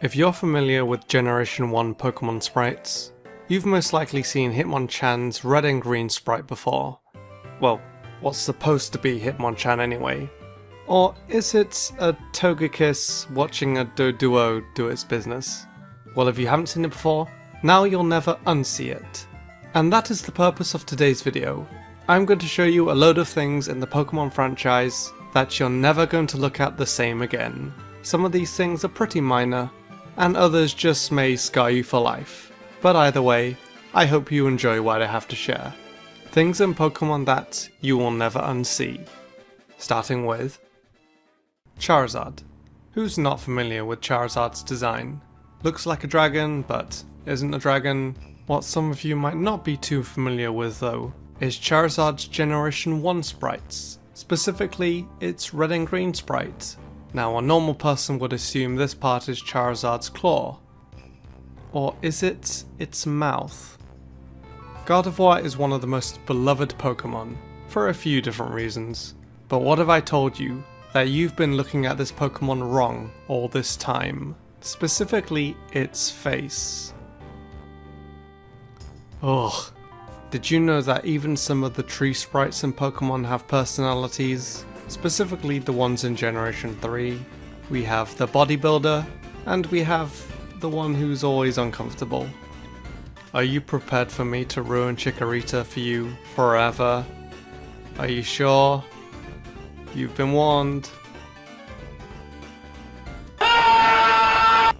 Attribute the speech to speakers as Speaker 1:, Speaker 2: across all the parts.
Speaker 1: If you're familiar with Generation 1 Pokémon sprites, you've most likely seen Hitmonchan's red and green sprite before. Well, what's supposed to be Hitmonchan anyway. Or is it a Togekiss watching a Doduo do its business? Well, if you haven't seen it before, now you'll never unsee it. And that is the purpose of today's video. I'm going to show you a load of things in the Pokémon franchise that you're never going to look at the same again. Some of these things are pretty minor, and others just may scar you for life. But either way, I hope you enjoy what I have to share. Things in Pokémon that you will never unsee. Starting with Charizard. Who's not familiar with Charizard's design? Looks like a dragon, but isn't a dragon. What some of you might not be too familiar with though, is Charizard's Generation 1 sprites. Specifically, its red and green sprite. Now, a normal person would assume this part is Charizard's claw. Or is it its mouth? Gardevoir is one of the most beloved Pokémon, for a few different reasons. But what if I told you that you've been looking at this Pokémon wrong all this time? Specifically, its face. Ugh. Did you know that even some of the tree sprites in Pokémon have personalities? Specifically the ones in Generation 3. We have the bodybuilder, and we have the one who's always uncomfortable. Are you prepared for me to ruin Chikorita for you forever? Are you sure? You've been warned.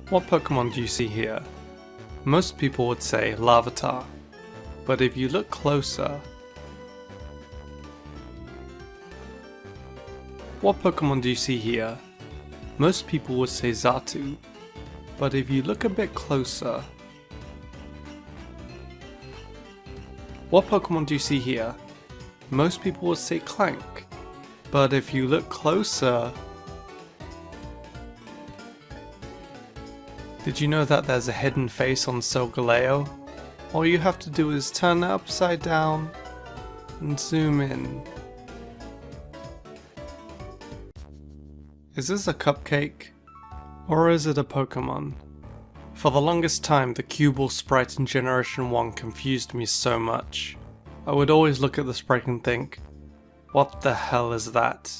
Speaker 1: What Pokemon do you see here? Most people would say Larvitar, but if you look closer, what Pokemon do you see here? Most people would say Xatu, but if you look a bit closer, what Pokemon do you see here? Most people would say Clank, but if you look closer, did you know that there's a hidden face on Solgaleo? All you have to do is turn it upside down and zoom in. Is this a cupcake? Or is it a Pokémon? For the longest time, the Cubal sprite in Generation 1 confused me so much. I would always look at the sprite and think, what the hell is that?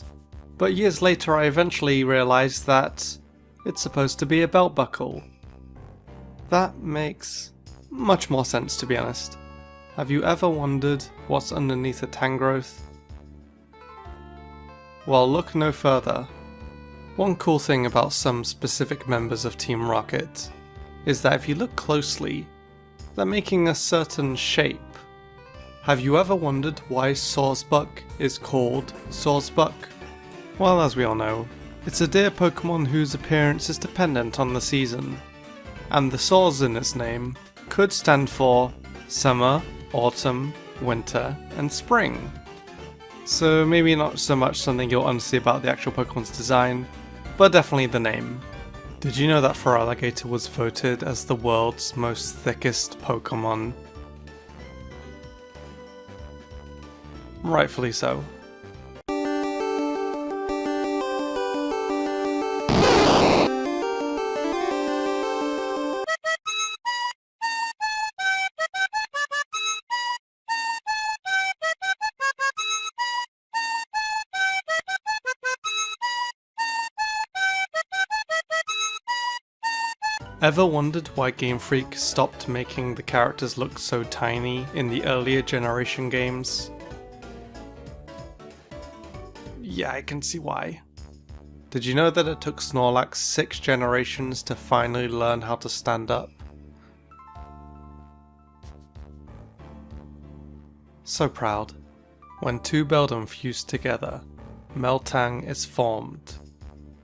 Speaker 1: But years later I eventually realised that it's supposed to be a belt buckle. That makes much more sense, to be honest. Have you ever wondered what's underneath a Tangrowth? Well, look no further. One cool thing about some specific members of Team Rocket is that if you look closely, they're making a certain shape. Have you ever wondered why Sawsbuck is called Sawsbuck? Well, as we all know, it's a deer Pokemon whose appearance is dependent on the season, and the saws in its name could stand for summer, autumn, winter, and spring. So maybe not so much something you'll unsee about the actual Pokemon's design, but definitely the name. Did you know that Feraligatr was voted as the world's most thickest Pokemon? Rightfully so. Ever wondered why Game Freak stopped making the characters look so tiny in the earlier generation games? Yeah, I can see why. Did you know that it took Snorlax 6 generations to finally learn how to stand up? So proud. When two Beldum fuse together, Meltang is formed.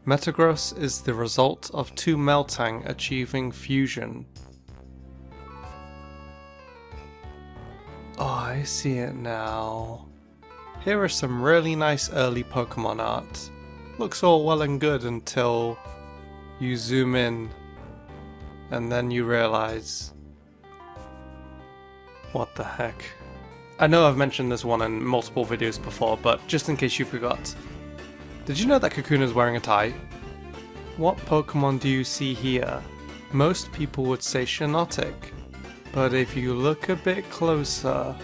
Speaker 1: Metagross is the result of two Meltang achieving fusion. Oh, I see it now. Here is some really nice early Pokemon art. Looks all well and good until you zoom in and then you realize, what the heck. I know I've mentioned this one in multiple videos before, but just in case you forgot. Did you know that Kakuna is wearing a tie? What Pokemon do you see here? Most people would say Shinotic, but if you look a bit closer...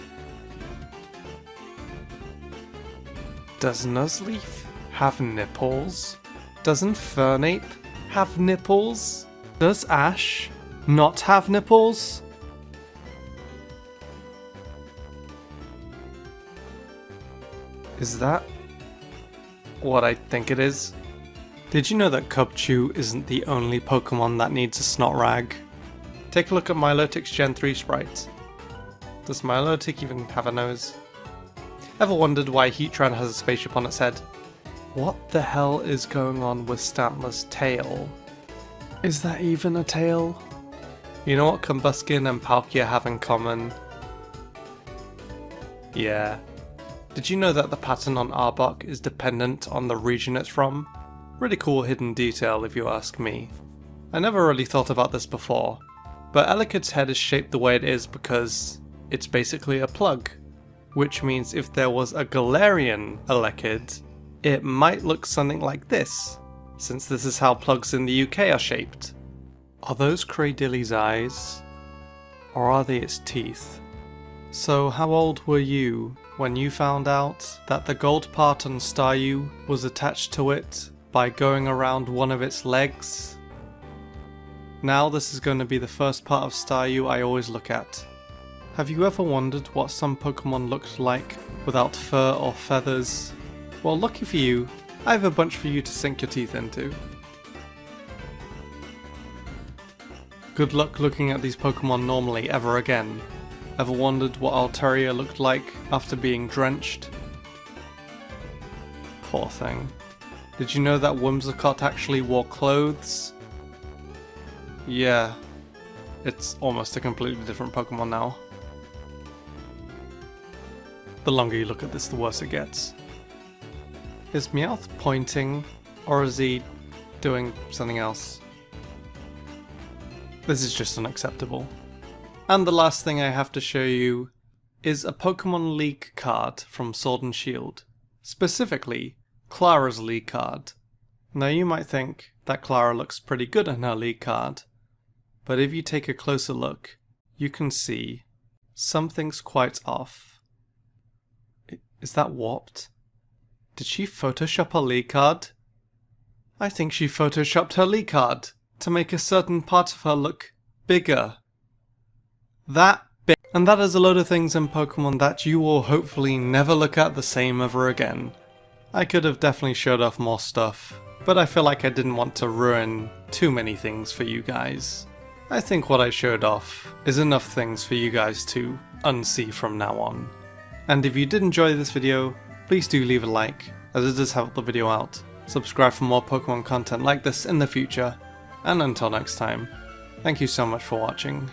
Speaker 1: Does Nuzleaf have nipples? Doesn't Fernape have nipples? Does Ash not have nipples? Is that what I think it is? Did you know that Cubchoo isn't the only Pokemon that needs a snot rag? Take a look at Milotic's Gen 3 sprite. Does Milotic even have a nose? Ever wondered why Heatran has a spaceship on its head? What the hell is going on with Stantler's tail? Is that even a tail? You know what Combuskin and Palkia have in common? Yeah. Did you know that the pattern on Arbok is dependent on the region it's from? Really cool hidden detail if you ask me. I never really thought about this before, but Elekid's head is shaped the way it is because it's basically a plug. Which means if there was a Galarian Elekid, it might look something like this, since this is how plugs in the UK are shaped. Are those Cradilly's eyes? Or are they its teeth? So how old were you when you found out that the gold part on Staryu was attached to it by going around one of its legs? Now this is going to be the first part of Staryu I always look at. Have you ever wondered what some Pokemon looked like without fur or feathers? Well, lucky for you, I have a bunch for you to sink your teeth into. Good luck looking at these Pokemon normally ever again. Ever wondered what Altaria looked like after being drenched? Poor thing. Did you know that Whimsicott actually wore clothes? Yeah, it's almost a completely different Pokemon now. The longer you look at this, the worse it gets. Is Meowth pointing, or is he doing something else? This is just unacceptable. And the last thing I have to show you is a Pokemon League card from Sword and Shield. Specifically, Clara's League card. Now you might think that Clara looks pretty good in her League card, but if you take a closer look, you can see something's quite off. Is that warped? Did she Photoshop her League card? I think she Photoshopped her League card to make a certain part of her look bigger. That big. And that is a load of things in Pokemon that you will hopefully never look at the same ever again. I could have definitely showed off more stuff, but I feel like I didn't want to ruin too many things for you guys. I think what I showed off is enough things for you guys to unsee from now on. And if you did enjoy this video, please do leave a like, as it does help the video out. Subscribe for more Pokemon content like this in the future, and until next time, thank you so much for watching.